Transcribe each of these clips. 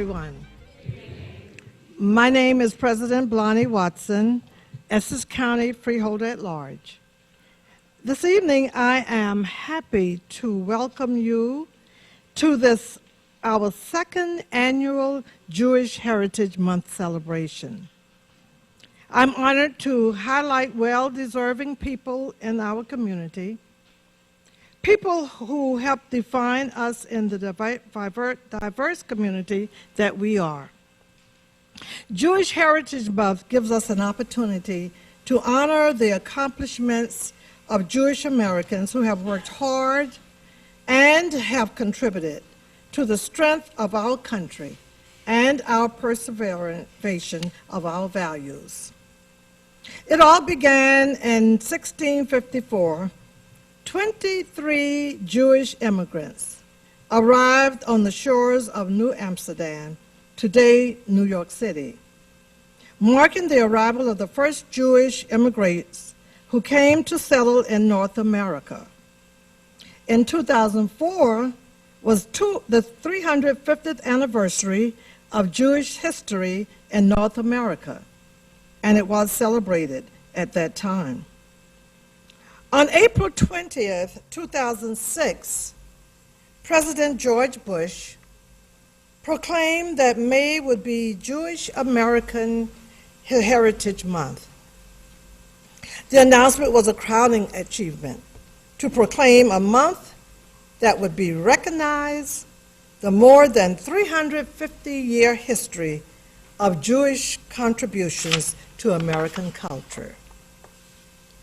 everyone. My name is President Blondie Watson, Essex County Freeholder at Large. This evening, I am happy to welcome you to this, our second annual Jewish Heritage Month celebration. I'm honored to highlight well-deserving people in our community, people who help define us in the diverse community that we are. Jewish Heritage Month gives us an opportunity to honor the accomplishments of Jewish Americans who have worked hard and have contributed to the strength of our country and our preservation of our values. It all began in 1654. 23 Jewish immigrants arrived on the shores of New Amsterdam, today New York City, marking the arrival of the first Jewish immigrants who came to settle in North America. In 2004 was the 350th anniversary of Jewish history in North America, and it was celebrated at that time. On April 20th, 2006, President George Bush proclaimed that May would be Jewish American Heritage Month. The announcement was a crowning achievement to proclaim a month that would be recognize the more than 350-year history of Jewish contributions to American culture.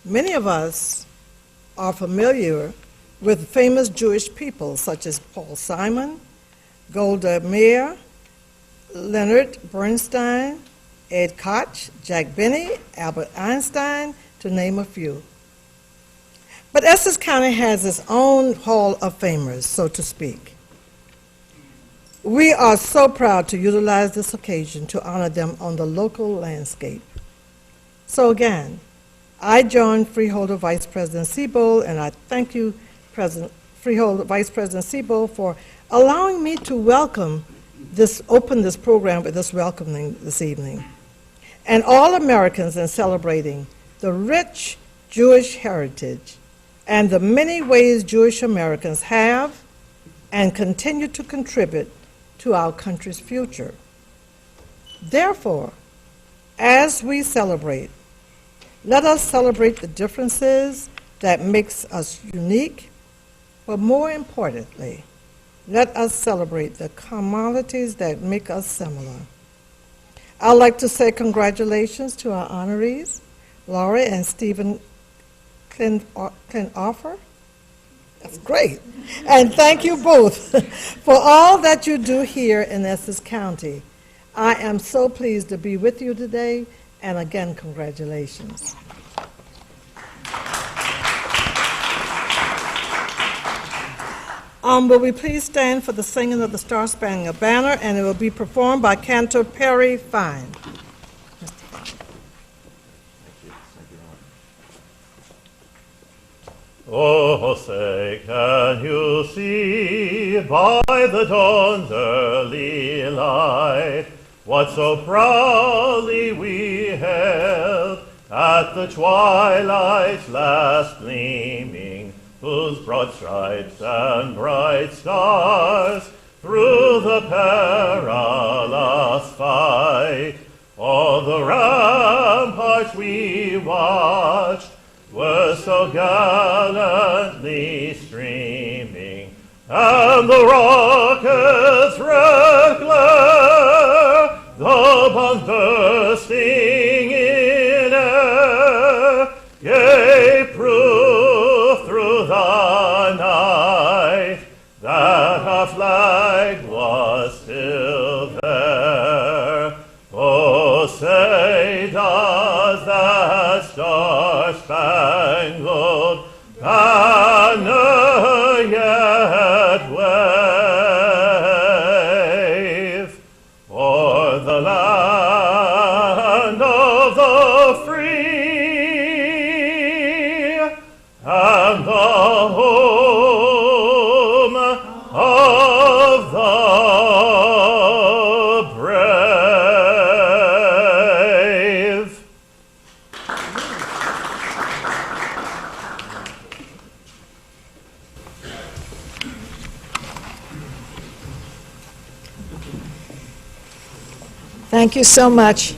Many of us are familiar with famous Jewish people such as Paul Simon, Golda Meir, Leonard Bernstein, Ed Koch, Jack Benny, Albert Einstein, to name a few. But Essex County has its own Hall of Famers, so to speak. We are so proud to utilize this occasion to honor them on the local landscape. So again, I join Freeholder Vice President Sebo, and I thank you, Freeholder Vice President Sebo, for allowing me to open this program with this welcoming this evening. And all Americans in celebrating the rich Jewish heritage and the many ways Jewish Americans have and continue to contribute to our country's future. Therefore, as we celebrate, let us celebrate the differences that makes us unique, but more importantly, let us celebrate the commonalities that make us similar. I'd like to say congratulations to our honorees, Laura and Stephen Clint-Offer. That's great. And thank you both for all that you do here in Essex County. I am so pleased to be with you today, and again, congratulations. Will we please stand for the singing of the Star Spangled Banner, and it will be performed by Cantor Perry Fine. Oh, say, can you see by the dawn's early light what so proudly we hailed at the twilight's last gleaming, whose broad stripes and bright stars through the perilous fight all the ramparts we watched were so gallantly streaming, and the rockets' red glare, the bombs bursting in air, gave proof through the night that our flag was still there. Oh, say does that star-spangled banner yet wave o'er the land of the free and the home of the Thank you so much,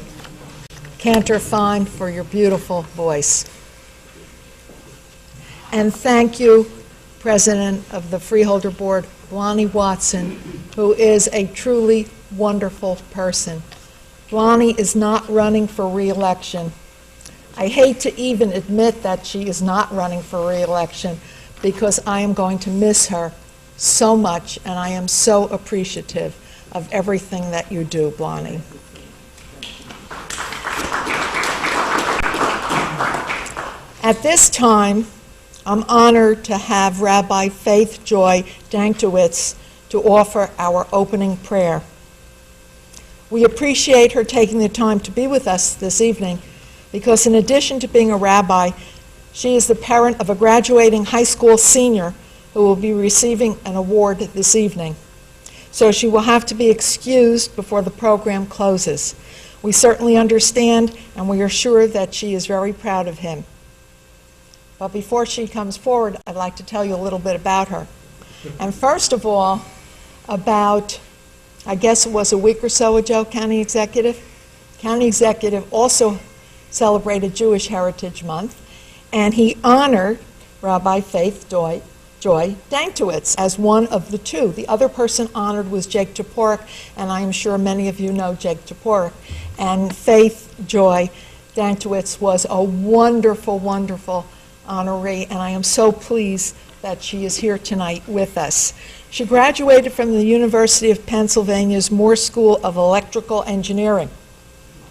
Cantor Fine, for your beautiful voice. And thank you, President of the Freeholder Board, Lonnie Watson, who is a truly wonderful person. Lonnie is not running for re-election. I hate to even admit that she is not running for re-election because I am going to miss her so much, and I am so appreciative of everything that you do, Lonnie. At this time, I'm honored to have Rabbi Faith Joy Danktowitz to offer our opening prayer. We appreciate her taking the time to be with us this evening because in addition to being a rabbi, she is the parent of a graduating high school senior who will be receiving an award this evening. So she will have to be excused before the program closes. We certainly understand, and we are sure that she is very proud of him. But before she comes forward, I'd like to tell you a little bit about her. And first of all, about, I guess it was a week or so ago, County Executive also celebrated Jewish Heritage Month, and he honored Rabbi Faith Joy Danktowitz as one of the two. The other person honored was Jake Toporek, and I am sure many of you know Jake Toporek. And Faith Joy Danktowitz was a wonderful, wonderful honoree, and I am so pleased that she is here tonight with us. She graduated from the University of Pennsylvania's Moore School of Electrical Engineering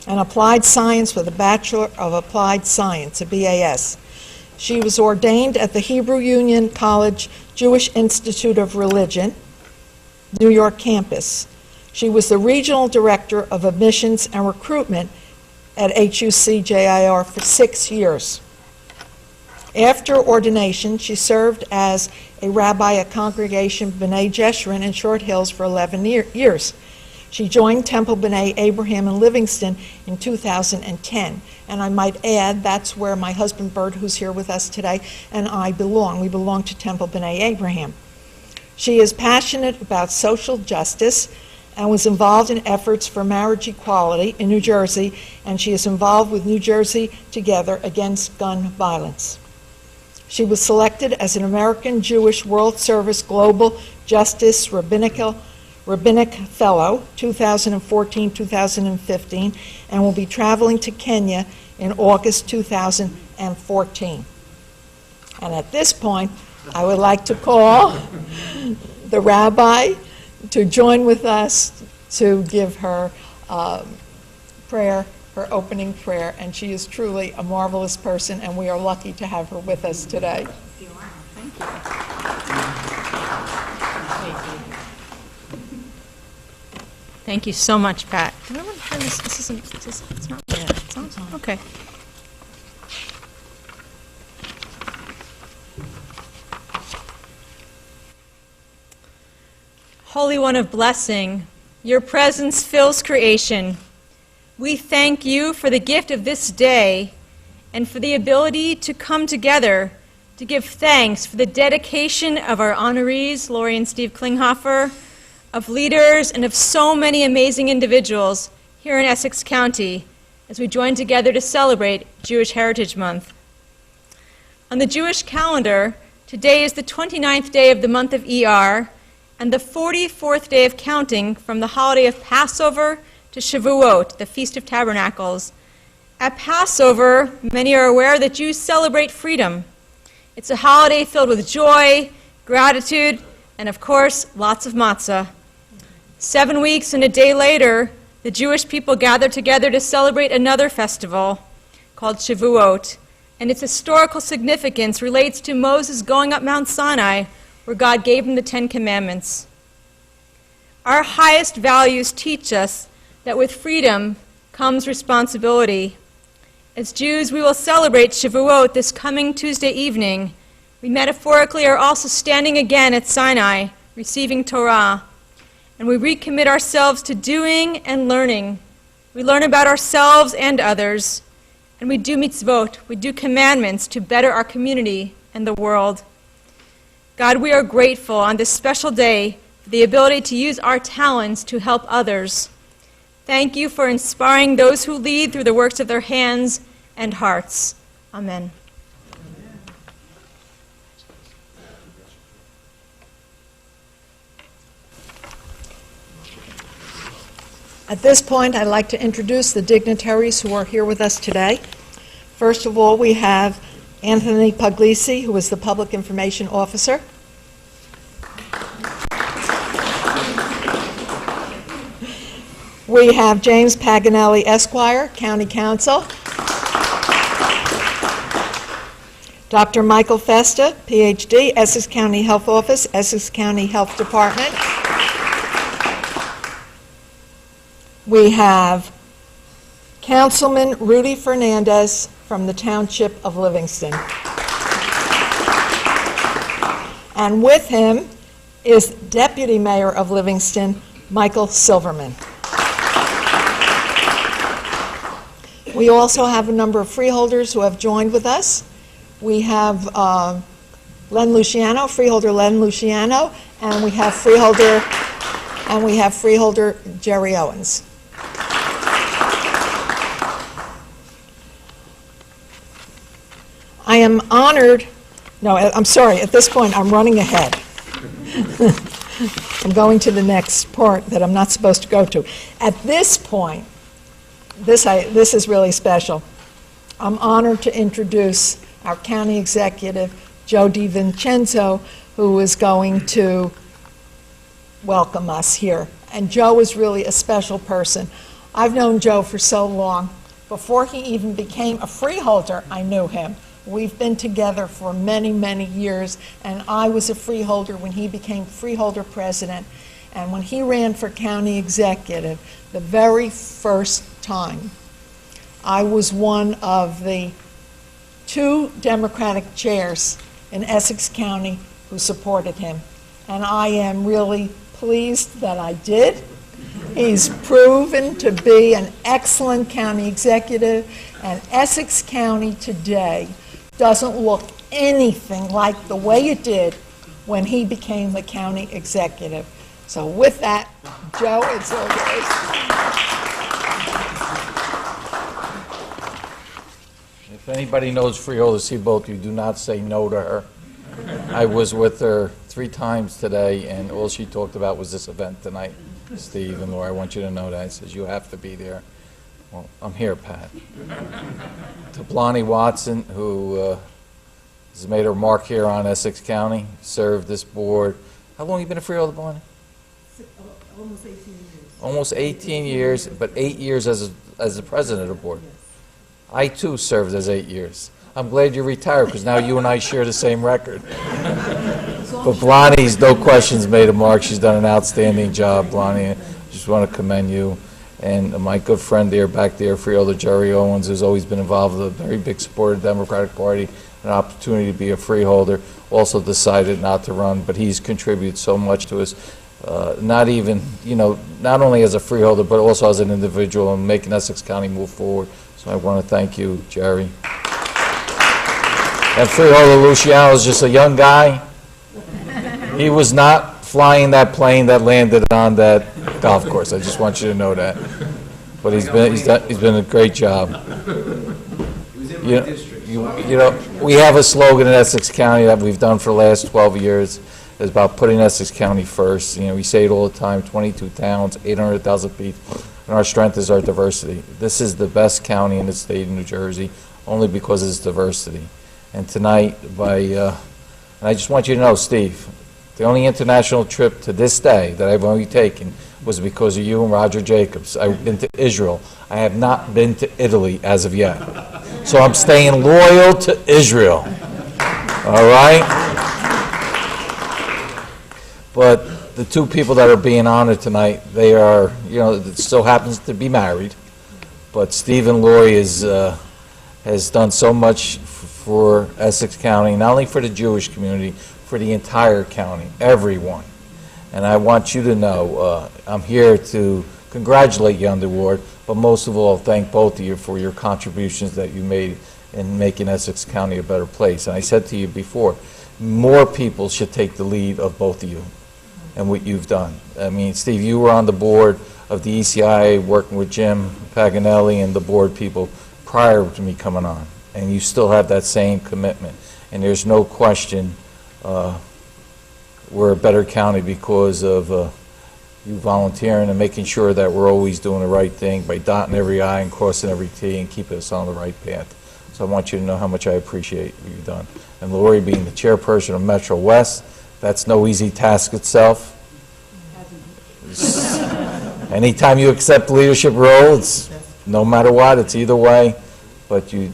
and Applied Science with a Bachelor of Applied Science, a BAS. She was ordained at the Hebrew Union College Jewish Institute of Religion, New York campus. She was the Regional Director of Admissions and Recruitment at HUC-JIR for 6 years. After ordination, she served as a rabbi at Congregation B'nai Jeshurun in Short Hills for 11 years. She joined Temple B'nai Abraham in Livingston in 2010. And I might add, that's where my husband Bert, who's here with us today, and I belong. We belong to Temple B'nai Abraham. She is passionate about social justice and was involved in efforts for marriage equality in New Jersey, and she is involved with New Jersey Together Against Gun Violence. She was selected as an American Jewish World Service Global Justice Rabbinic Fellow 2014-2015 and will be traveling to Kenya in August 2014. And at this point, I would like to call the rabbi to join with us to give her prayer, her opening prayer, and she is truly a marvelous person, and we are lucky to have her with us today. You are. Thank you. Thank you so much, Pat. Do you want to turn this? It's not. Yeah, it's on. Okay. Holy One of blessing, your presence fills creation. We thank you for the gift of this day and for the ability to come together to give thanks for the dedication of our honorees, Lori and Steve Klinghoffer, of leaders, and of so many amazing individuals here in Essex County as we join together to celebrate Jewish Heritage Month. On the Jewish calendar, today is the 29th day of the month of ER and the 44th day of counting from the holiday of Passover to Shavuot, the Feast of Tabernacles. At Passover, many are aware that Jews celebrate freedom. It's a holiday filled with joy, gratitude, and of course, lots of matzah. 7 weeks and a day later, the Jewish people gather together to celebrate another festival called Shavuot, and its historical significance relates to Moses going up Mount Sinai, where God gave him the 10 Commandments. Our highest values teach us that with freedom comes responsibility. As Jews, we will celebrate Shavuot this coming Tuesday evening. We metaphorically are also standing again at Sinai, receiving Torah, and we recommit ourselves to doing and learning. We learn about ourselves and others, and we do mitzvot, we do commandments to better our community and the world. God, we are grateful on this special day for the ability to use our talents to help others. Thank you for inspiring those who lead through the works of their hands and hearts. Amen. At this point, I'd like to introduce the dignitaries who are here with us today. First of all, we have Anthony Puglisi, who is the Public Information Officer. We have James Paganelli, Esquire, County Counsel. Dr. Michael Festa, Ph.D., Essex County Health Office, Essex County Health Department. We have Councilman Rudy Fernandez from the Township of Livingston. And with him is Deputy Mayor of Livingston, Michael Silverman. We also have a number of freeholders who have joined with us. We have Len Luciano, freeholder Len Luciano, and we have freeholder Jerry Owens. I am honored, no, I'm sorry, at this point I'm running ahead. I'm going to the next part that I'm not supposed to go to. At this point, this is really special. I'm honored to introduce our county executive, Joe DiVincenzo, who is going to welcome us here. And Joe is really a special person. I've known Joe for so long. Before he even became a freeholder, I knew him. We've been together for many, many years, and I was a freeholder when he became freeholder president. And when he ran for county executive, the very first time, I was one of the 2 Democratic chairs in Essex County who supported him. And I am really pleased that I did. He's proven to be an excellent county executive, and Essex County today doesn't look anything like the way it did when he became the county executive. So with that, Joe, it's all yours. If anybody knows Freeholder Seabolt, you do not say no to her. I was with her 3 times today, and all she talked about was this event tonight. Steve and Laura, I want you to know that. I says, you have to be there. Well, I'm here, Pat. To Blonnie Watson, who has made her mark here on Essex County, served this board. How long have you been a freeholder, Blonnie? Almost 18 years. Almost 18 years, but 8 years as the president of the board. I, too, served as 8 years. I'm glad you retired, because now you and I share the same record. But Blonnie's, no questions, made a mark. She's done an outstanding job, Blonnie. I just want to commend you. And my good friend there, back there, Freeholder Jerry Owens, who's always been involved with a very big supporter of the Democratic Party, an opportunity to be a freeholder, also decided not to run, but he's contributed so much to us, not even, not only as a freeholder, but also as an individual and making Essex County move forward. So I want to thank you, Jerry. And Freeholder Luciano is just a young guy. He was not flying that plane that landed on that golf course. I just want you to know that. But he's been a great job. We have a slogan in Essex County that we've done for the last 12 years. It's about putting Essex County first. We say it all the time, 22 towns, 800,000 people, and our strength is our diversity. This is the best county in the state of New Jersey, only because of its diversity. And tonight, and I just want you to know, Steve, the only international trip to this day that I've only taken was because of you and Roger Jacobs. I've been to Israel. I have not been to Italy as of yet. So I'm staying loyal to Israel. All right? But the 2 people that are being honored tonight, they are, it still happens to be married. But Steve and Lori has done so much for Essex County, not only for the Jewish community, for the entire county, everyone. And I want you to know, I'm here to congratulate you on the award, but most of all, thank both of you for your contributions that you made in making Essex County a better place. And I said to you before, more people should take the lead of both of you. and what you've done. I mean, Steve, you were on the board of the ECI working with Jim Paganelli and the board people prior to me coming on, and you still have that same commitment. And there's no question we're a better county because of you volunteering and making sure that we're always doing the right thing by dotting every I and crossing every T and keeping us on the right path. So I want you to know how much I appreciate what you've done. And Lori, being the chairperson of Metro West, that's no easy task itself. Anytime you accept a leadership role, it's no matter what, it's either way. But you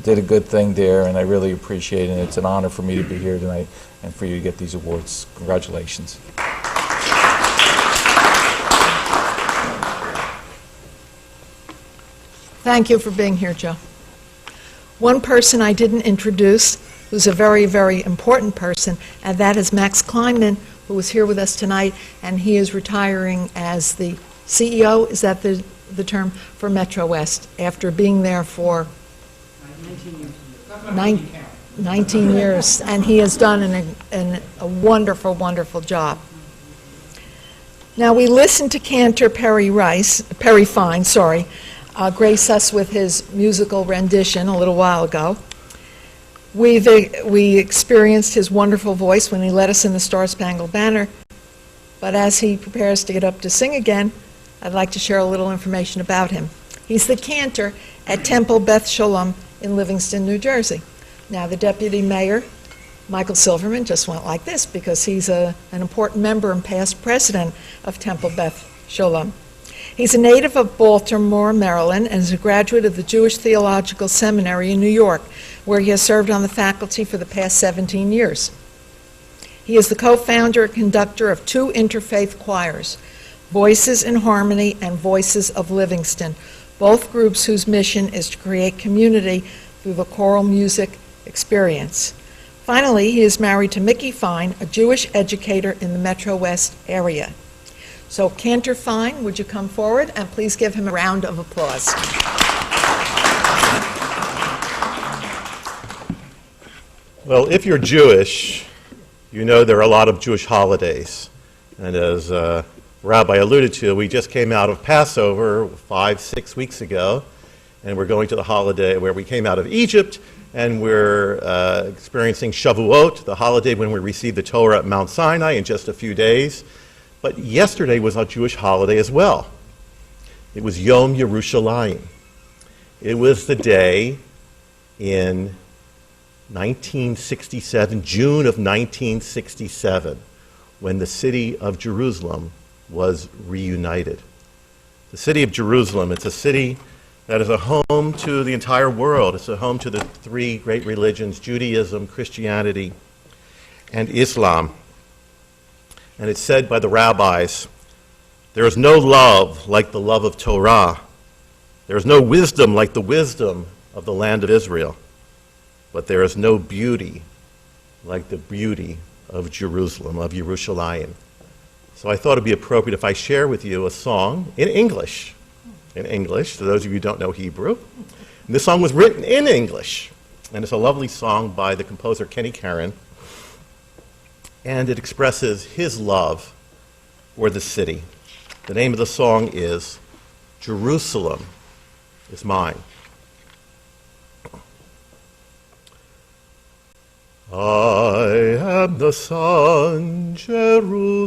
did a good thing there, and I really appreciate it. And it's an honor for me to be here tonight and for you to get these awards. Congratulations. Thank you for being here, Joe. One person I didn't introduce, who's a very, very important person, and that is Max Kleinman, who is here with us tonight, and he is retiring as the CEO, is that the term, for Metro West, after being there for 19 years, and he has done a wonderful, wonderful job. Now, we listened to Cantor Perry Fine, grace us with his musical rendition a little while ago. We experienced his wonderful voice when he led us in the Star Spangled Banner, but as he prepares to get up to sing again, I'd like to share a little information about him. He's the cantor at Temple Beth Shalom in Livingston, New Jersey. Now, the deputy mayor, Michael Silverman, just went like this because he's an important member and past president of Temple Beth Shalom. He's a native of Baltimore, Maryland, and is a graduate of the Jewish Theological Seminary in New York, where he has served on the faculty for the past 17 years. He is the co-founder and conductor of two interfaith choirs, Voices in Harmony and Voices of Livingston, both groups whose mission is to create community through the choral music experience. Finally, he is married to Mickey Fine, a Jewish educator in the Metro West area. So, Cantor Fine, would you come forward, and please give him a round of applause. Well, if you're Jewish, you know there are a lot of Jewish holidays. And as Rabbi alluded to, we just came out of Passover 5-6 weeks ago, and we're going to the holiday where we came out of Egypt, and we're experiencing Shavuot, the holiday when we receive the Torah at Mount Sinai in just a few days. But yesterday was a Jewish holiday as well. It was Yom Yerushalayim. It was the day in 1967, June of 1967, when the city of Jerusalem was reunited. The city of Jerusalem, it's a city that is a home to the entire world. It's a home to the three great religions, Judaism, Christianity, and Islam. And it's said by the rabbis, there is no love like the love of Torah. There is no wisdom like the wisdom of the land of Israel. But there is no beauty like the beauty of Jerusalem, of Yerushalayim. So I thought it'd be appropriate if I share with you a song in English. In English, to those of you who don't know Hebrew. And this song was written in English. And it's a lovely song by the composer Kenny Karen. And it expresses his love for the city. The name of the song is Jerusalem is Mine. I am the sun, Jerusalem.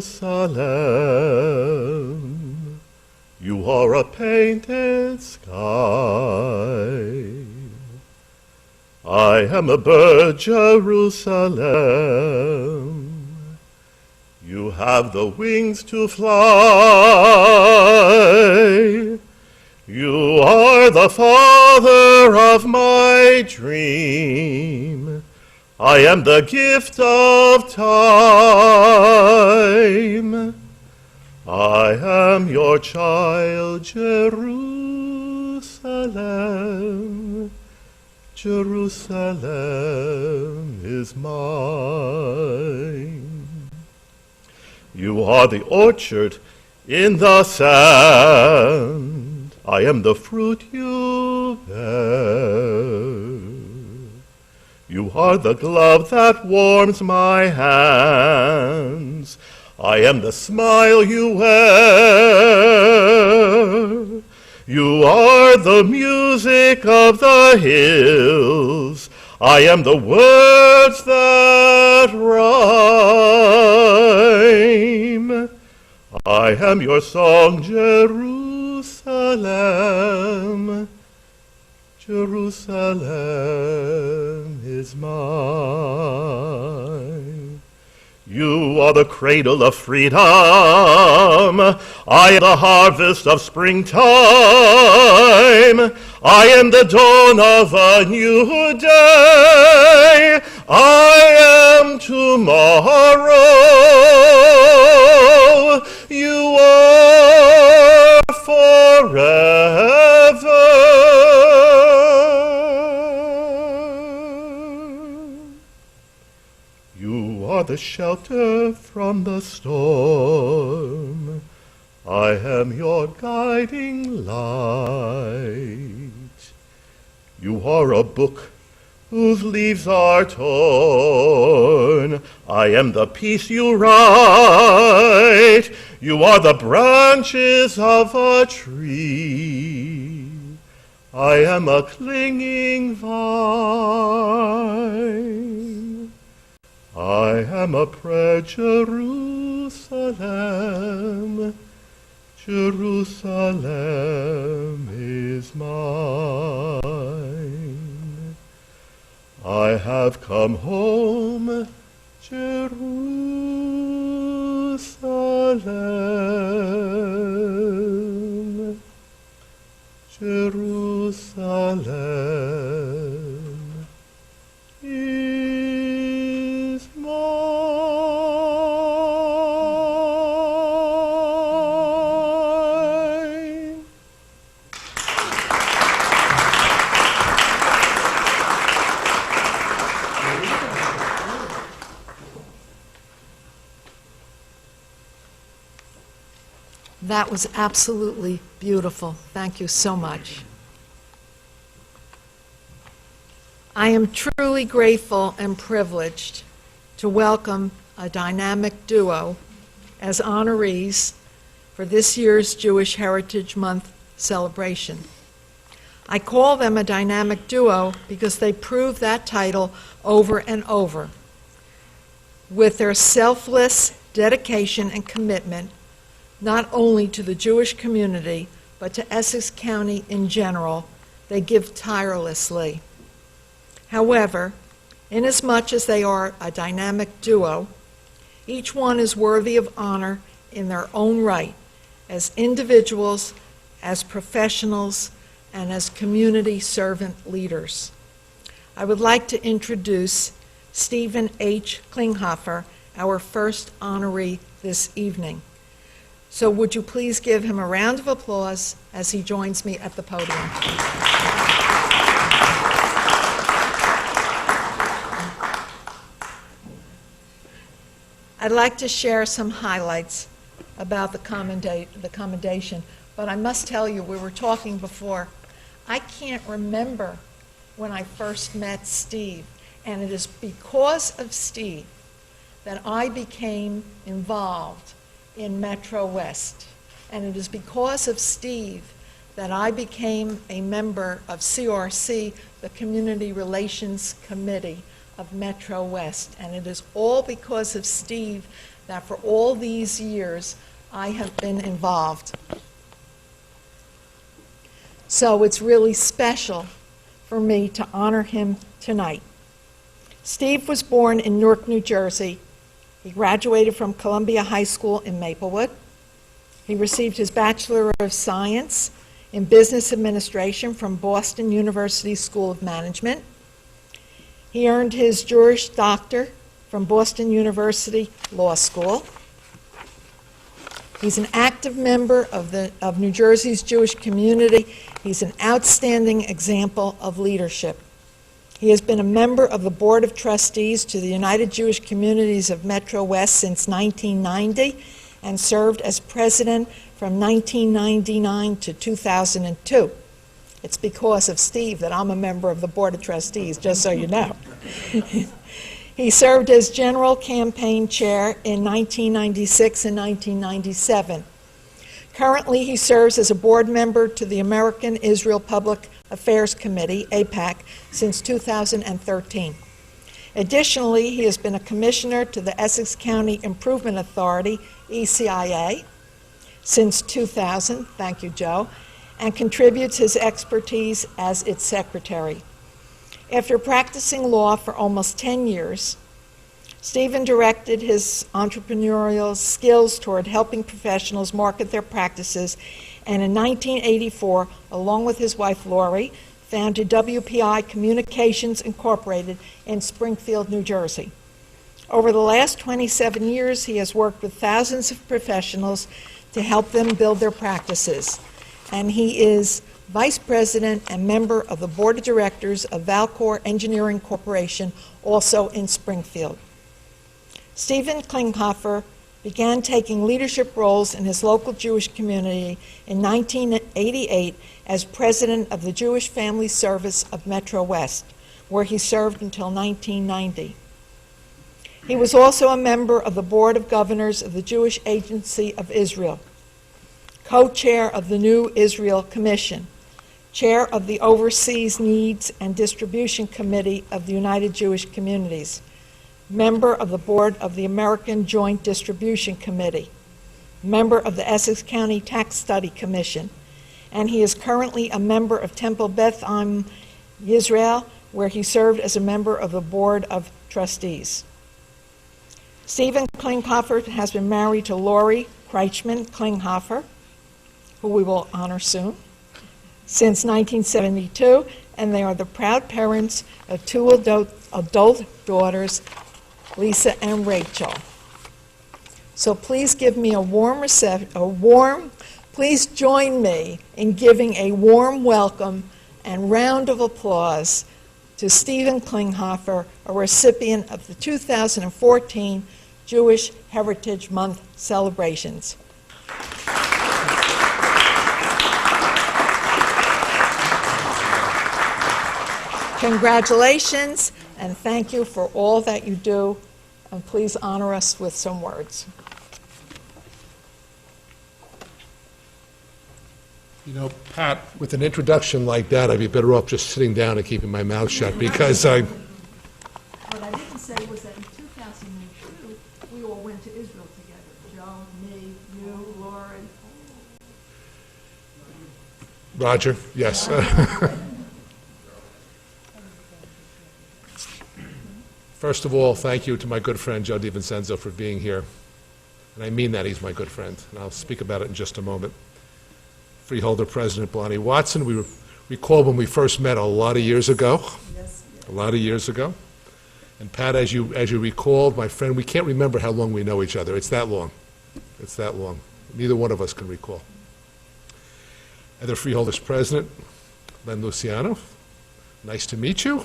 You are a painted sky. I am a bird, Jerusalem. You have the wings to fly. You are the father of my dream. I am the gift of time. I am your child, Jerusalem. Jerusalem is mine. You are the orchard in the sand. I am the fruit you bear. You are the glove that warms my hands. I am the smile you wear. You are the music of the hills. I am the words that rhyme. I am your song, Jerusalem. Jerusalem is mine. You are the cradle of freedom. I am the harvest of springtime. I am the dawn of a new day. I am tomorrow. You are forever. You are the shelter from the storm. I am your guiding light. You are a book whose leaves are torn. I am the peace you write. You are the branches of a tree. I am a clinging vine. I am a prayer, Jerusalem. Jerusalem is mine. I have come home, Jerusalem. Jerusalem is mine. That was absolutely beautiful. Thank you so much. I am truly grateful and privileged to welcome a dynamic duo as honorees for this year's Jewish Heritage Month celebration. I call them a dynamic duo because they prove that title over and over. With their selfless dedication and commitment, not only to the Jewish community, but to Essex County in general, they give tirelessly. However, inasmuch as they are a dynamic duo, each one is worthy of honor in their own right, as individuals, as professionals, and as community servant leaders. I would like to introduce Stephen H. Klinghoffer, our first honoree this evening. So would you please give him a round of applause as he joins me at the podium. I'd like to share some highlights about the commendation, but I must tell you, we were talking before, I can't remember when I first met Steve, and it is because of Steve that I became involved in Metro West, and it is because of Steve that I became a member of CRC, the Community Relations Committee of Metro West, and it is all because of Steve that for all these years I have been involved. So it's really special for me to honor him tonight. Steve was born in Newark, New Jersey. He graduated from Columbia High School in Maplewood. He received his Bachelor of Science in Business Administration from Boston University School of Management. He earned his Juris Doctor from Boston University Law School. He's an active member of New Jersey's Jewish community. He's an outstanding example of leadership. He has been a member of the Board of Trustees to the United Jewish Communities of Metro West since 1990 and served as president from 1999 to 2002. It's because of Steve that I'm a member of the Board of Trustees, just so you know. He served as General Campaign Chair in 1996 and 1997. Currently, he serves as a board member to the American Israel Public Affairs Committee, AIPAC, since 2013. Additionally, he has been a commissioner to the Essex County Improvement Authority, ECIA, since 2000, thank you, Joe, and contributes his expertise as its secretary. After practicing law for almost 10 years, Stephen directed his entrepreneurial skills toward helping professionals market their practices, and in 1984, along with his wife Lori, founded WPI Communications Incorporated in Springfield, New Jersey. Over the last 27 years, he has worked with thousands of professionals to help them build their practices, and he is Vice President and member of the Board of Directors of Valcor Engineering Corporation, also in Springfield. Stephen Klinghoffer began taking leadership roles in his local Jewish community in 1988 as president of the Jewish Family Service of Metro West, where he served until 1990. He was also a member of the Board of Governors of the Jewish Agency of Israel, co-chair of the New Israel Commission, chair of the Overseas Needs and Distribution Committee of the United Jewish Communities, member of the board of the American Joint Distribution Committee, member of the Essex County Tax Study Commission, and he is currently a member of Temple Beth Am Yisrael, where he served as a member of the Board of Trustees. Stephen Klinghoffer has been married to Lori Kreichman Klinghoffer, who we will honor soon, since 1972, and they are the proud parents of two adult daughters, Lisa and Rachel. So please give me please join me in giving a warm welcome and round of applause to Stephen Klinghoffer, a recipient of the 2014 Jewish Heritage Month celebrations. Congratulations, and thank you for all that you do, and please honor us with some words. You know, Pat, with an introduction like that, I'd be better off just sitting down and keeping my mouth shut, because What I didn't say was that in 2002, we all went to Israel together. Joe, me, you, Lauren. Roger, yes. First of all, thank you to my good friend Joe DiVincenzo for being here. And I mean that, he's my good friend, and I'll speak about it in just a moment. Freeholder President Blani Watson, we recall when we first met a lot of years ago. Yes. A lot of years ago. And Pat, as you recalled, my friend, we can't remember how long we know each other. It's that long. It's that long. Neither one of us can recall. Other Freeholders President, Len Luciano, nice to meet you.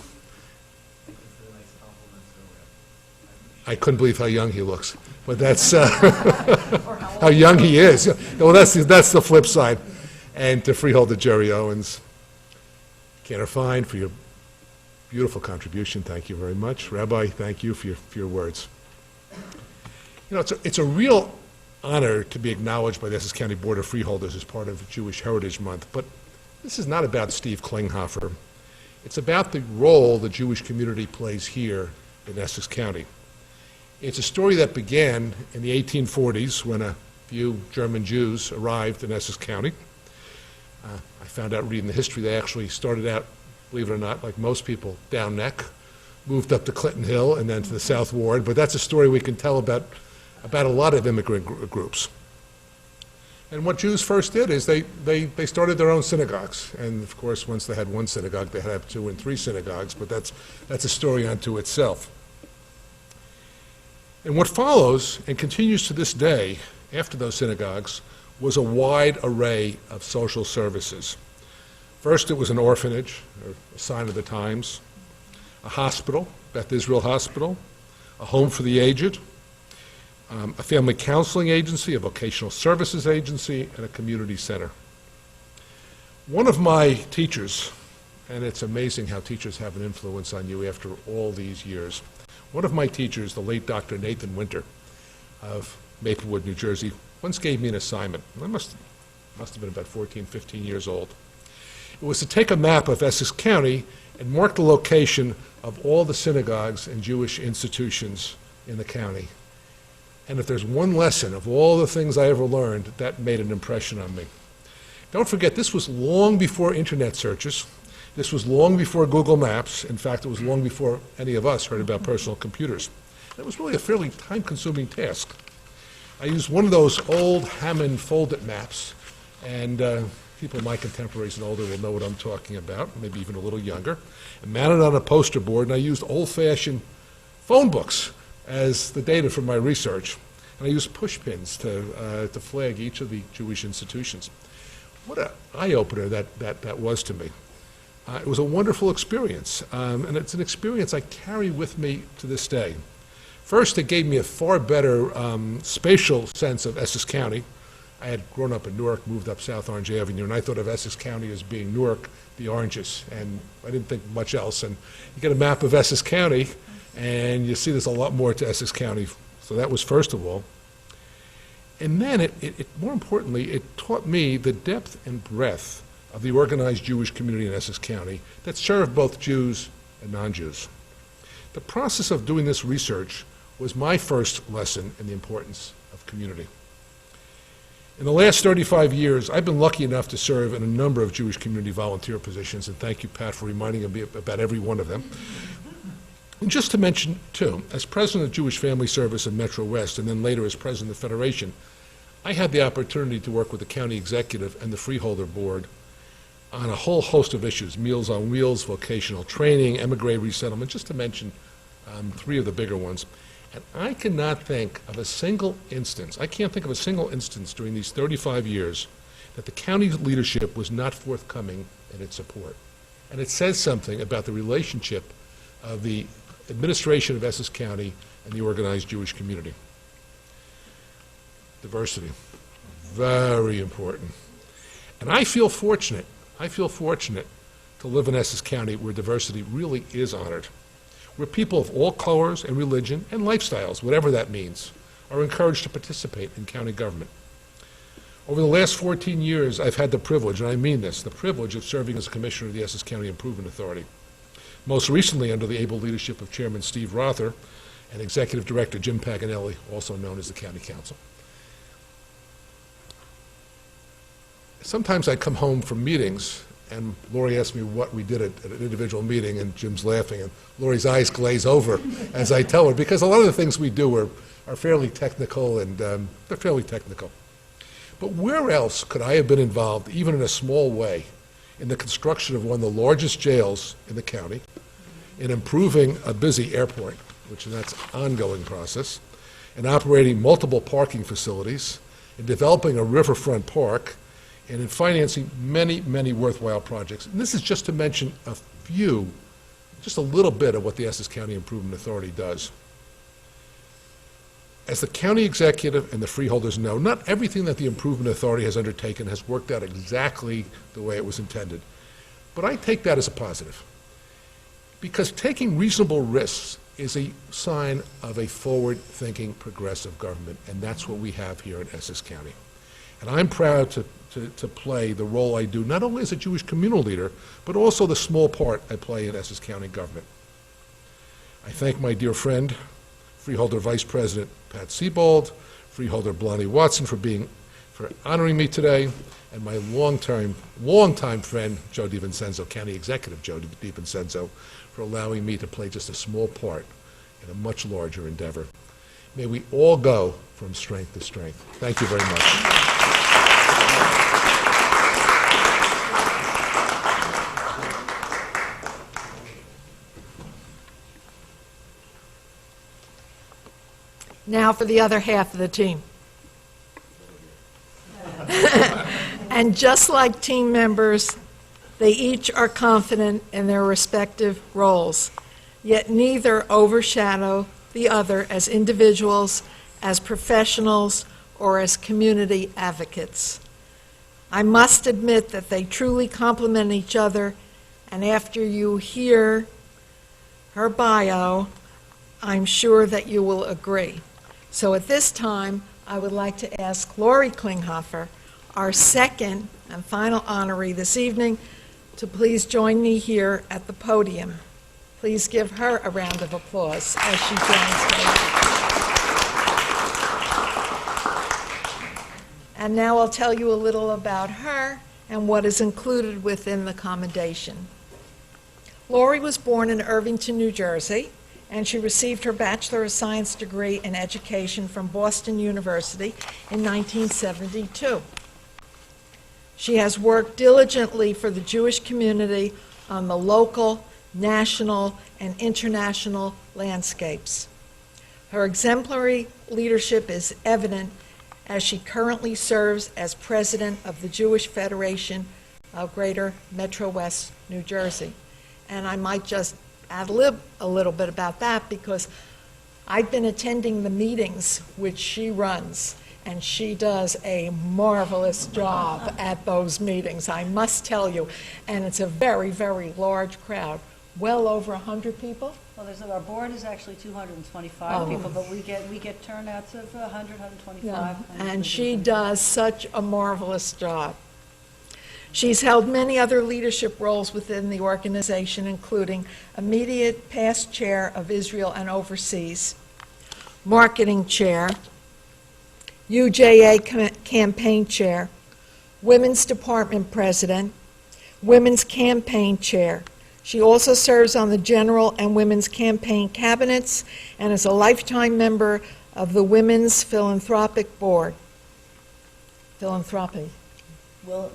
I couldn't believe how young he looks, but that's how young he is. Well, that's the flip side. And to Freeholder Jerry Owens, Cantor Fine, for your beautiful contribution. Thank you very much. Rabbi, thank you for your words. You know, it's a real honor to be acknowledged by the Essex County Board of Freeholders as part of Jewish Heritage Month, but this is not about Steve Klinghoffer. It's about the role the Jewish community plays here in Essex County. It's a story that began in the 1840s when a few German Jews arrived in Essex County. I found out reading the history they actually started out, believe it or not, like most people, down neck, moved up to Clinton Hill and then to the South Ward, but that's a story we can tell about a lot of immigrant groups. And what Jews first did is they started their own synagogues, and of course once they had one synagogue they had to have 2 and 3 synagogues, but that's a story unto itself. And what follows, and continues to this day, after those synagogues, was a wide array of social services. First, it was an orphanage, or a sign of the times, a hospital, Beth Israel Hospital, a home for the aged, a family counseling agency, a vocational services agency, and a community center. One of my teachers, and it's amazing how teachers have an influence on you after all these years, One of my teachers, the late Dr. Nathan Winter of Maplewood, New Jersey, once gave me an assignment. I must have been about 14, 15 years old. It was to take a map of Essex County and mark the location of all the synagogues and Jewish institutions in the county. And if there's one lesson of all the things I ever learned, that made an impression on me. Don't forget, this was long before internet searches. This was long before Google Maps. In fact, it was long before any of us heard about personal computers. It was really a fairly time-consuming task. I used one of those old Hammond fold-it maps, and people my contemporaries and older will know what I'm talking about, maybe even a little younger, and mounted on a poster board, and I used old-fashioned phone books as the data for my research. And I used push pins to flag each of the Jewish institutions. What an eye-opener that was to me. It was a wonderful experience, and it's an experience I carry with me to this day. First, it gave me a far better spatial sense of Essex County. I had grown up in Newark, moved up South Orange Avenue, and I thought of Essex County as being Newark, the oranges, and I didn't think much else. And you get a map of Essex County, and you see there's a lot more to Essex County. So that was first of all. And then, more importantly, it taught me the depth and breadth of the organized Jewish community in Essex County that served both Jews and non-Jews. The process of doing this research was my first lesson in the importance of community. In the last 35 years, I've been lucky enough to serve in a number of Jewish community volunteer positions, and thank you, Pat, for reminding me about every one of them. And just to mention two, as president of Jewish Family Service in Metro West, and then later as president of the Federation, I had the opportunity to work with the county executive and the freeholder board on a whole host of issues: Meals on Wheels, vocational training, emigre resettlement, just to mention three of the bigger ones. And I cannot think of a single instance, I can't think of a single instance during these 35 years that the county's leadership was not forthcoming in its support. And it says something about the relationship of the administration of Essex County and the organized Jewish community. Diversity, very important. And I feel fortunate to live in Essex County where diversity really is honored, where people of all colors and religion and lifestyles, whatever that means, are encouraged to participate in county government. Over the last 14 years, I've had the privilege, and I mean this, the privilege of serving as a commissioner of the Essex County Improvement Authority. Most recently under the able leadership of Chairman Steve Rother and Executive Director Jim Paganelli, also known as the County Council. Sometimes I come home from meetings and Lori asks me what we did at an individual meeting, and Jim's laughing, and Lori's eyes glaze over as I tell her, because a lot of the things we do are fairly technical, and they're fairly technical. But where else could I have been involved, even in a small way, in the construction of one of the largest jails in the county, in improving a busy airport, which that's an ongoing process, in operating multiple parking facilities, in developing a riverfront park, and in financing many, many worthwhile projects. And this is just to mention a few, just a little bit of what the Essex County Improvement Authority does. As the county executive and the freeholders know, not everything that the Improvement Authority has undertaken has worked out exactly the way it was intended. But I take that as a positive, because taking reasonable risks is a sign of a forward-thinking, progressive government, and that's what we have here in Essex County. And I'm proud to play the role I do, not only as a Jewish communal leader, but also the small part I play in Essex County government. I thank my dear friend, Freeholder Vice President Pat Siebold, Freeholder Blondie Watson for honoring me today, and my longtime friend, Joe DiVincenzo, County Executive Joe DiVincenzo, for allowing me to play just a small part in a much larger endeavor. May we all go from strength to strength. Thank you very much. Now for the other half of the team. And just like team members, they each are confident in their respective roles, yet neither overshadow the other as individuals, as professionals, or as community advocates. I must admit that they truly complement each other, and after you hear her bio, I'm sure that you will agree. So at this time, I would like to ask Lori Klinghoffer, our second and final honoree this evening, to please join me here at the podium. Please give her a round of applause as she joins me. And now I'll tell you a little about her and what is included within the commendation. Lori was born in Irvington, New Jersey, and she received her Bachelor of Science degree in education from Boston University in 1972. She has worked diligently for the Jewish community on the local, national, and international landscapes. Her exemplary leadership is evident as she currently serves as president of the Jewish Federation of Greater Metro West New Jersey. And I might just ad-lib a little bit about that because I've been attending the meetings which she runs, and she does a marvelous job at those meetings, I must tell you. And it's a very, very large crowd, well over 100 people. Well, our board is actually 225 people, but we get turnouts of 100, 125. Yeah. And she does such a marvelous job. She's held many other leadership roles within the organization, including immediate past chair of Israel and overseas, marketing chair, UJA campaign chair, women's department president, women's campaign chair. She also serves on the general and women's campaign cabinets and is a lifetime member of the Women's Philanthropic Board. Philanthropy. Well,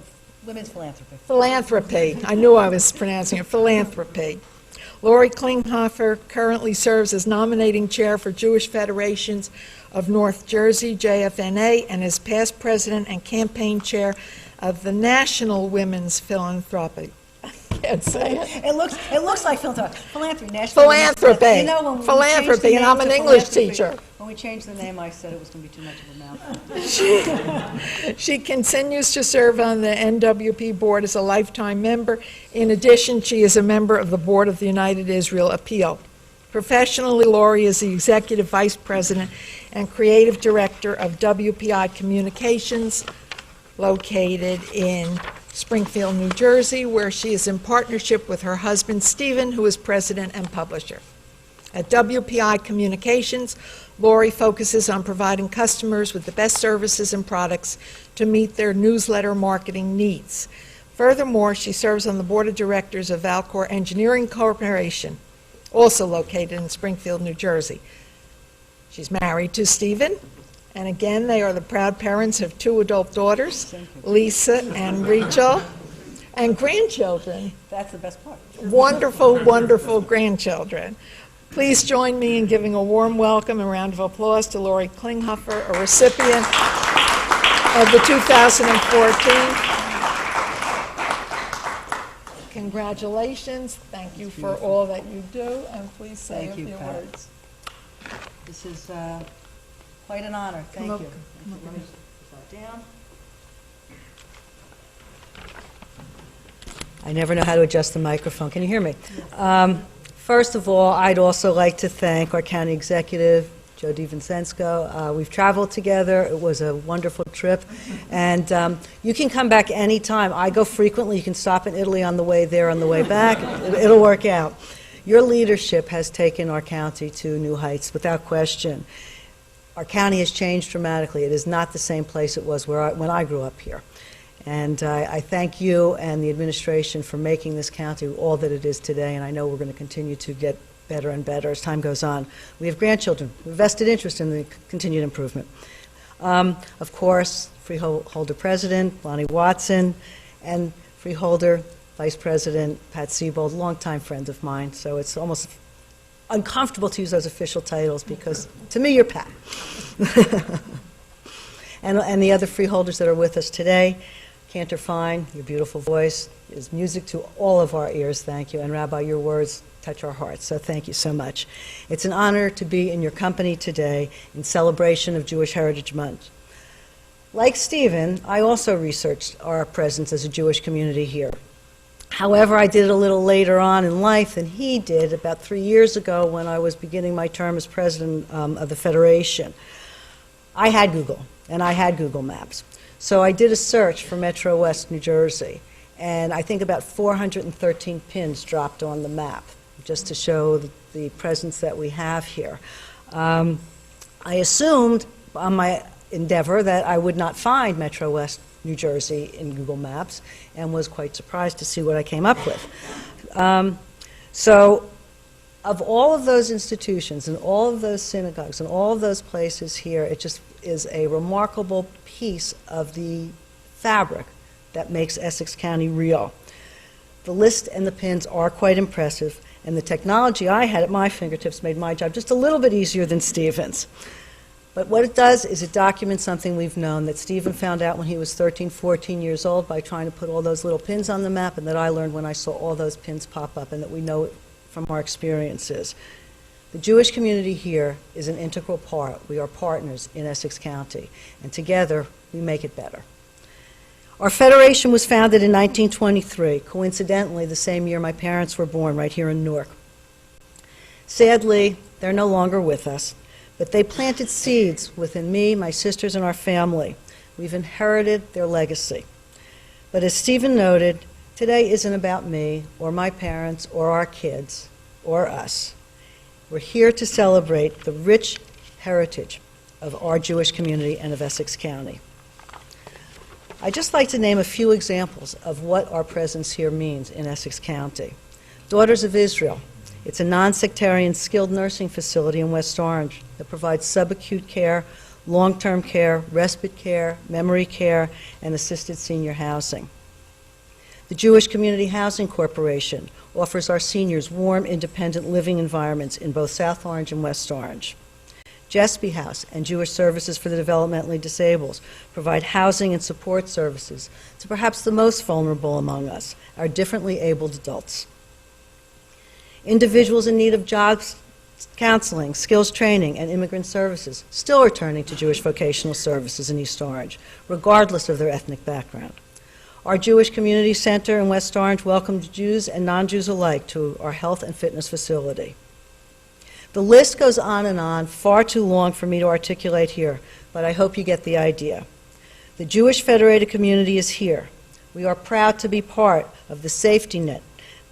women's philanthropy. Philanthropy. I knew I was pronouncing it. Philanthropy. Lori Klinghoffer currently serves as nominating chair for Jewish Federations of North Jersey, JFNA, and is past president and campaign chair of the National Women's Philanthropy. I can't say it. It looks like philanthropy. National Philanthropy. You know, when we Philanthropy, changed the and name I'm an to English philanthropy, teacher. When we changed the name, I said it was going to be too much of a mouthful. She continues to serve on the NWP board as a lifetime member. In addition, she is a member of the board of the United Israel Appeal. Professionally, Lori is the executive vice president and creative director of WPI Communications, located in Springfield, New Jersey, where she is in partnership with her husband, Stephen, who is president and publisher. At WPI Communications, Lori focuses on providing customers with the best services and products to meet their newsletter marketing needs. Furthermore, she serves on the board of directors of Valcor Engineering Corporation, also located in Springfield, New Jersey. She's married to Stephen, and again, they are the proud parents of 2 adult daughters, Lisa and Rachel, and grandchildren. That's the best part. Wonderful, wonderful grandchildren. Please join me in giving a warm welcome and round of applause to Lori Klinghoffer, a recipient of the 2014. Congratulations. Thank you for all that you do, and please say a Thank you, few Pat. words. This is quite an honor. Thank up, you. come up. Let me put that down. I never know how to adjust the microphone. Can you hear me? First of all, I'd also like to thank our county executive, Joe DiVincenzo. We've traveled together. It was a wonderful trip. And you can come back anytime. I go frequently. You can stop in Italy on the way there, on the way back. It'll work out. Your leadership has taken our county to new heights, without question. Our county has changed dramatically. It is not the same place it was when I grew up here. And I thank you and the administration for making this county all that it is today, and I know we're going to continue to get better and better as time goes on. We have grandchildren with vested interest in the continued improvement. Of course, Freeholder President Lonnie Watson, and Freeholder Vice President Pat Siebold, longtime friend of mine, so it's almost uncomfortable to use those official titles because, to me, you're Pat. and the other freeholders that are with us today. Cantor Fine, your beautiful voice is music to all of our ears, thank you. And Rabbi, your words touch our hearts, so thank you so much. It's an honor to be in your company today in celebration of Jewish Heritage Month. Like Stephen, I also researched our presence as a Jewish community here. However, I did it a little later on in life than he did, about 3 years ago when I was beginning my term as president of the Federation. I had Google, and I had Google Maps. So I did a search for Metro West New Jersey, and I think about 413 pins dropped on the map, just to show the presence that we have here. I assumed on my endeavor that I would not find Metro West New Jersey in Google Maps, and was quite surprised to see what I came up with. So of all of those institutions and all of those synagogues and all of those places here, it just is a remarkable piece of the fabric that makes Essex County real. The list and the pins are quite impressive, and the technology I had at my fingertips made my job just a little bit easier than Stephen's. But what it does is it documents something we've known that Stephen found out when he was 13, 14 years old by trying to put all those little pins on the map, and that I learned when I saw all those pins pop up, and that we know from our experiences. The Jewish community here is an integral part. We are partners in Essex County, and together we make it better. Our federation was founded in 1923, coincidentally the same year my parents were born, right here in Newark. Sadly, they're no longer with us, but they planted seeds within me, my sisters, and our family. We've inherited their legacy. But as Stephen noted, today isn't about me or my parents or our kids or us. We're here to celebrate the rich heritage of our Jewish community and of Essex County. I'd just like to name a few examples of what our presence here means in Essex County. Daughters of Israel. It's a non-sectarian skilled nursing facility in West Orange that provides subacute care, long-term care, respite care, memory care, and assisted senior housing. The Jewish Community Housing Corporation offers our seniors warm, independent living environments in both South Orange and West Orange. Jesby House and Jewish Services for the Developmentally Disabled provide housing and support services to perhaps the most vulnerable among us, our differently abled adults. Individuals in need of jobs counseling, skills training, and immigrant services still are turning to Jewish vocational services in East Orange, regardless of their ethnic background. Our Jewish Community Center in West Orange welcomes Jews and non-Jews alike to our health and fitness facility. The list goes on, far too long for me to articulate here, but I hope you get the idea. The Jewish Federated Community is here. We are proud to be part of the safety net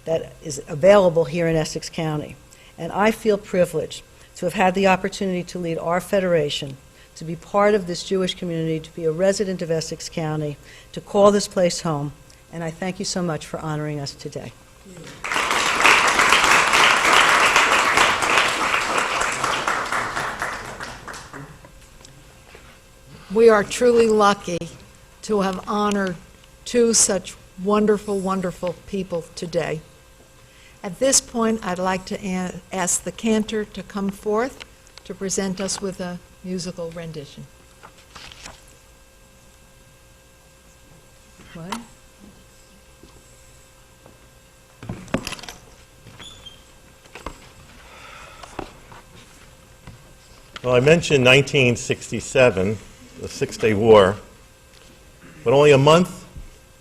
that is available here in Essex County. And I feel privileged to have had the opportunity to lead our federation, to be part of this Jewish community, to be a resident of Essex County, to call this place home. And I thank you so much for honoring us today. We are truly lucky to have honored two such wonderful, wonderful people today. At this point, I'd like to ask the cantor to come forth to present us with a musical rendition. What? Well, I mentioned 1967, the Six-Day War, but only a month,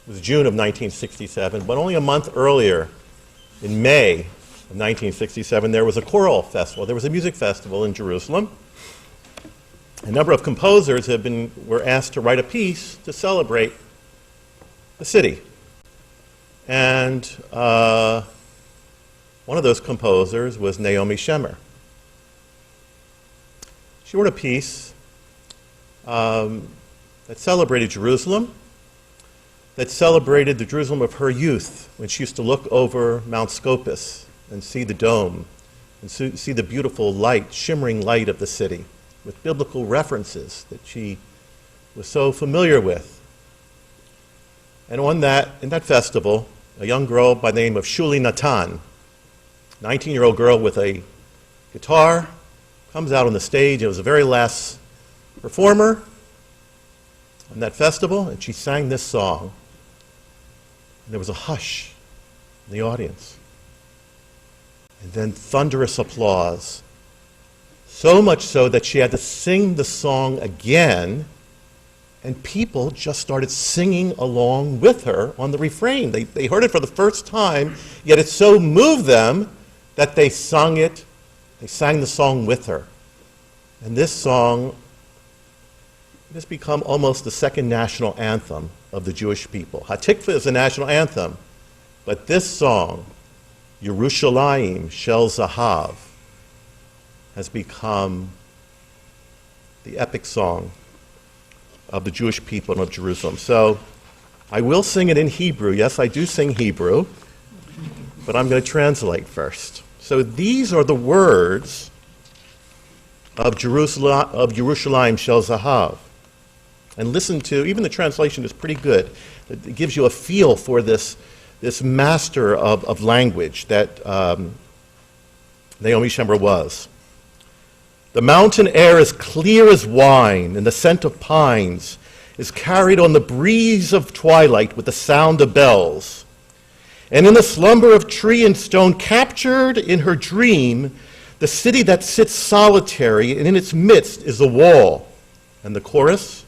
it was June of 1967, but only a month earlier, in May of 1967, there was a choral festival. There was a music festival in Jerusalem. A number of composers were asked to write a piece to celebrate the city. And one of those composers was Naomi Shemer. She wrote a piece that celebrated Jerusalem, that celebrated the Jerusalem of her youth when she used to look over Mount Scopus and see the dome and see the beautiful light, shimmering light of the city with biblical references that she was so familiar with. And in that festival, a young girl by the name of Shuli Natan, 19-year-old girl with a guitar, comes out on the stage. It was the very last performer on that festival, and she sang this song. And there was a hush in the audience. And then thunderous applause. So much so that she had to sing the song again and people just started singing along with her on the refrain. They heard it for the first time, yet it so moved them that they sang the song with her. And this song has become almost the second national anthem of the Jewish people. Hatikva is a national anthem, but this song, Yerushalayim Shel Zahav, has become the epic song of the Jewish people and of Jerusalem. So I will sing it in Hebrew. Yes, I do sing Hebrew, but I'm going to translate first. So these are the words of Yerushalayim Shel Zahav. And listen to, even the translation is pretty good. It gives you a feel for this master of language that Naomi Shemer was. The mountain air is clear as wine, and the scent of pines is carried on the breeze of twilight with the sound of bells. And in the slumber of tree and stone, captured in her dream, the city that sits solitary, and in its midst is a wall. And the chorus,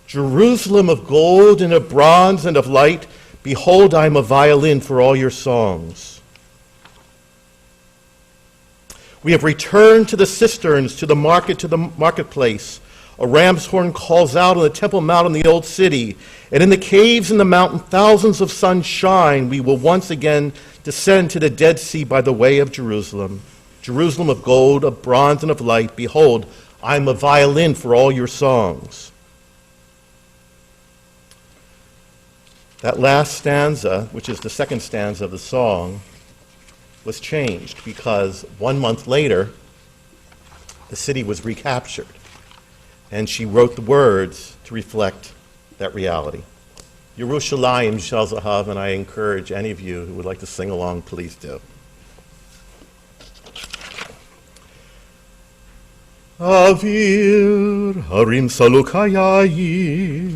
Jerusalem of gold and of bronze and of light, behold, I am a violin for all your songs. We have returned to the cisterns, to the marketplace. A ram's horn calls out on the Temple Mount in the old city, and in the caves in the mountain thousands of suns shine. We will once again descend to the Dead Sea by the way of Jerusalem. Jerusalem of gold, of bronze, and of light. Behold, I am a violin for all your songs. That last stanza, which is the second stanza of the song, was changed because 1 month later, the city was recaptured. And she wrote the words to reflect that reality. Yerushalayim Shel Zahav, and I encourage any of you who would like to sing along, please do. Avir harim salukayim,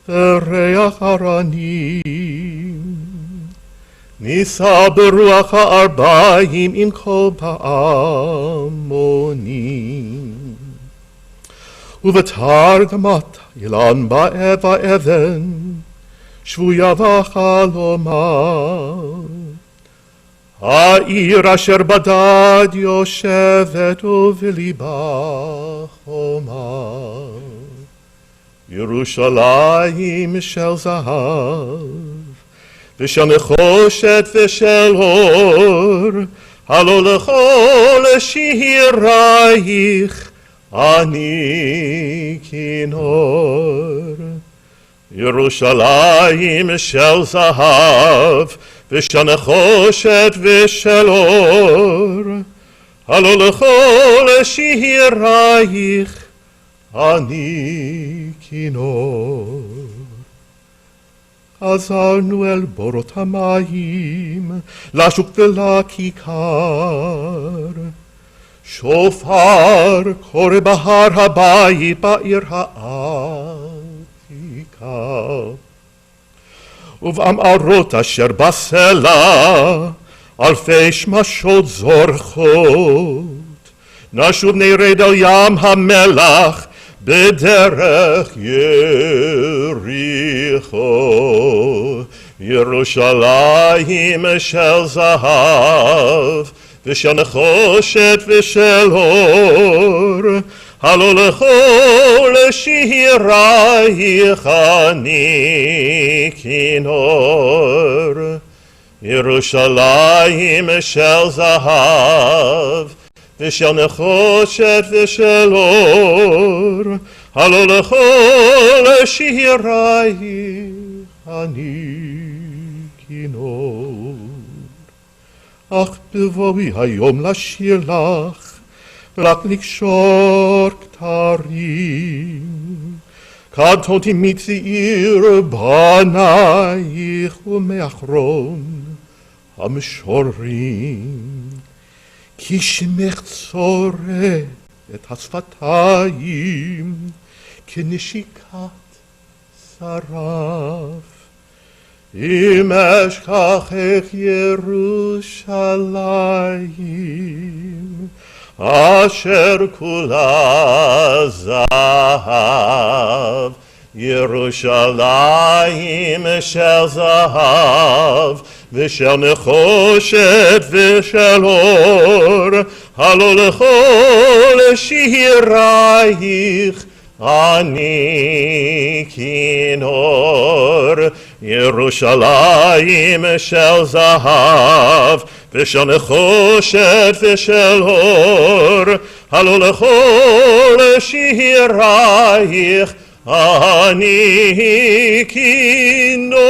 reach haranim, Nisa beruach ha'arbayim im kol ba'amonim. Uvatar gamat ilan ba'eva even, shvuya v'chaloma. Ha'ir asher badad yoshevet uv'liba choma. Yerushalayim shel zahav, ושל נחושת ושל אור, הלא לכל שירייך אני כינור. ירושלים של זהב, ושל נחושת ושל אור, הלא לכל שירייך אני כינור. חזרנו אל בורות המים, לשוק ולכיכר. שופר קורא בהר הבית בעיר העתיקה. ובמערות אשר בסלע, אלפי שמשות זורחות. נשוב נרד אל ים המלח, בדרך יריחו. ירושלים של זהב, ושל נחושת ושל אור, הלא לכל שירייך אני כינור. ירושלים של זהב, ושל נחושת ושל אור, הלא לכל שירייך אני כינור. אך בבואי היום לשיר לך, רק לקשור כתרים, קטונתי מצעיר בנייך ומאחרון המשוררים. כי שמך צורט את השפתיים כנשיקת שרף. אם אשכחך ירושלים אשר כולה זהב. ירושלים של זהב, ושל נחושת ושל אור, הלא לכל שירייך אני כינור. ירושלים של זהב, ושל נחושת ושל אור, הלא לכל שירייך אני כינור.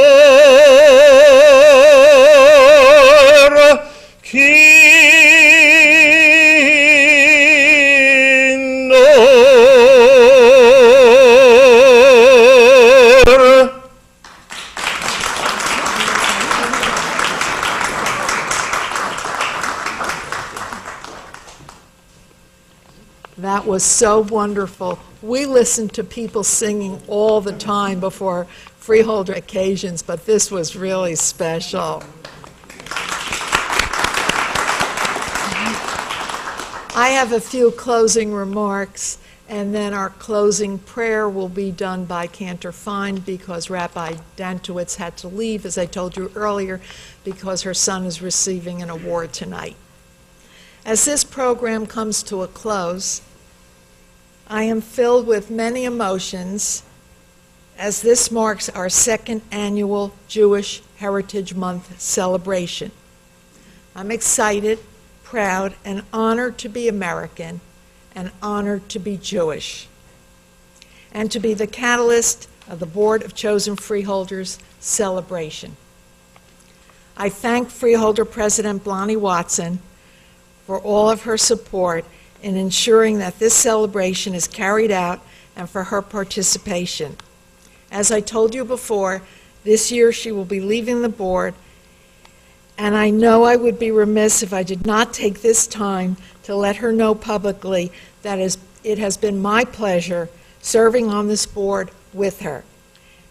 That was so wonderful. We listen to people singing all the time before freeholder occasions, but this was really special. I have a few closing remarks, and then our closing prayer will be done by Cantor Fine because Rabbi Dantowitz had to leave, as I told you earlier, because her son is receiving an award tonight. As this program comes to a close, I am filled with many emotions as this marks our second annual Jewish Heritage Month celebration. I'm excited, proud, and honored to be American and honored to be Jewish and to be the catalyst of the Board of Chosen Freeholders celebration. I thank Freeholder President Blani Watson for all of her support in ensuring that this celebration is carried out and for her participation. As I told you before, this year she will be leaving the board, and I know I would be remiss if I did not take this time to let her know publicly that it has been my pleasure serving on this board with her,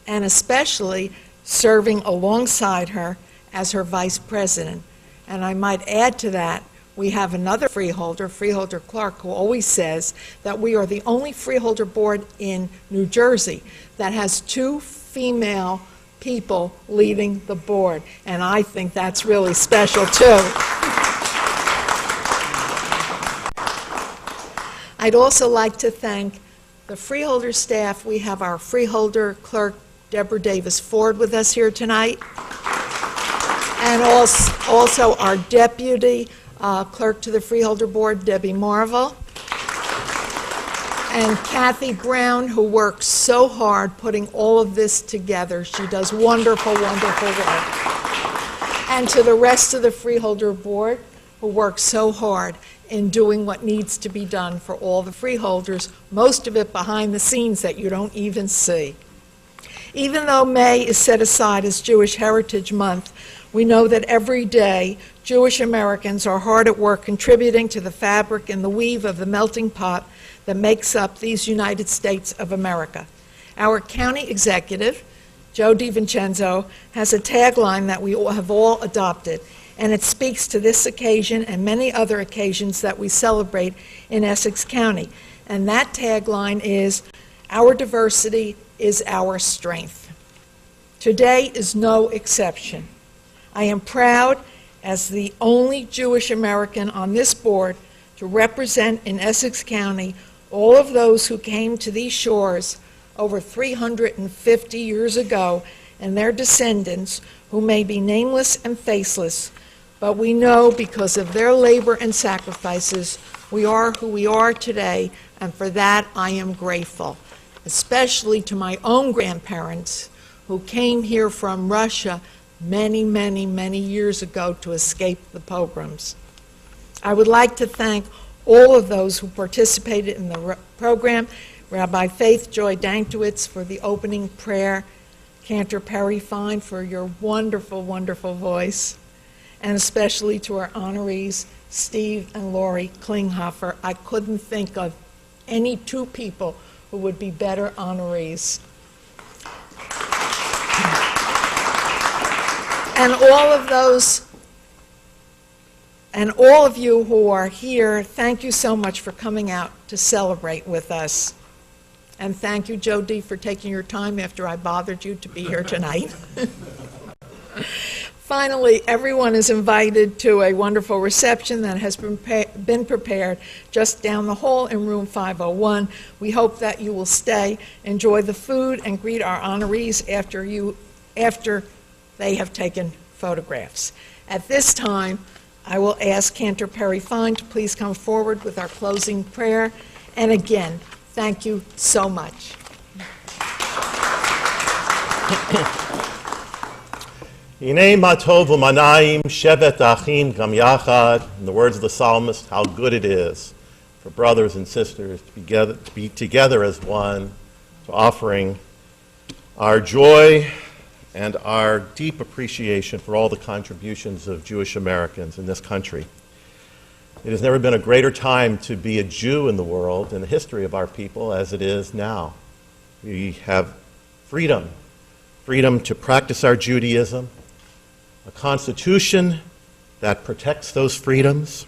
and especially serving alongside her as her vice president. And I might add to that, we have another freeholder, Freeholder Clark, who always says that we are the only freeholder board in New Jersey that has two female people leading the board, and I think that's really special too. I'd also like to thank the freeholder staff. We have our freeholder clerk, Deborah Davis Ford, with us here tonight, and also our deputy clerk to the Freeholder Board, Debbie Marvel, and Kathy Brown, who works so hard putting all of this together. She does wonderful, wonderful work. And to the rest of the Freeholder Board, who works so hard in doing what needs to be done for all the freeholders, most of it behind the scenes that you don't even see. Even though May is set aside as Jewish Heritage Month, we know that every day Jewish Americans are hard at work contributing to the fabric and the weave of the melting pot that makes up these United States of America. Our county executive, Joe DiVincenzo, has a tagline that we have all adopted, and it speaks to this occasion and many other occasions that we celebrate in Essex County. And that tagline is, "Our diversity is our strength." Today is no exception. I am proud, as the only Jewish American on this board, to represent in Essex County all of those who came to these shores over 350 years ago and their descendants, who may be nameless and faceless, but we know because of their labor and sacrifices, we are who we are today, and for that I am grateful, especially to my own grandparents who came here from Russia many, many, many years ago to escape the pogroms. I would like to thank all of those who participated in the program, Rabbi Faith Joy Dantowitz for the opening prayer, Cantor Perry Fine for your wonderful, wonderful voice, and especially to our honorees, Steve and Lori Klinghoffer. I couldn't think of any two people who would be better honorees. And all of those, and all of you who are here, thank you so much for coming out to celebrate with us. And thank you, Jody, for taking your time after I bothered you to be here tonight. Finally, everyone is invited to a wonderful reception that has been prepared just down the hall in room 501. We hope that you will stay, enjoy the food, and greet our honorees after they have taken photographs. At this time, I will ask Cantor Perry Fine to please come forward with our closing prayer. And again, thank you so much. Hinei ma tov u'manayim shevet achim gam yachad. In the words of the psalmist, how good it is for brothers and sisters to be together as one, to offering our joy and our deep appreciation for all the contributions of Jewish Americans in this country. It has never been a greater time to be a Jew in the world, in the history of our people, as it is now. We have freedom to practice our Judaism, a constitution that protects those freedoms.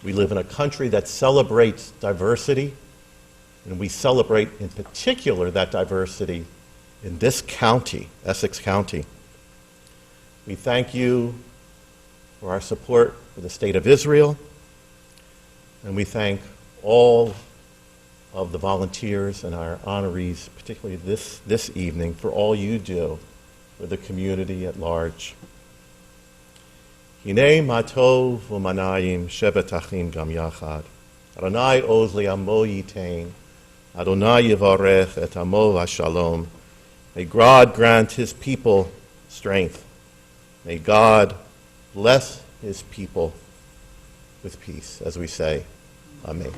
We live in a country that celebrates diversity, and we celebrate in particular that diversity in this county, Essex County. We thank you for our support for the State of Israel, and we thank all of the volunteers and our honorees, particularly this evening, for all you do for the community at large. Hinei ma tov u'manayim shevet achim gam yachad. Adonai oz li'amo yitain. Adonai yivarech et amo v'shalom. May God grant his people strength. May God bless his people with peace, as we say. Amen.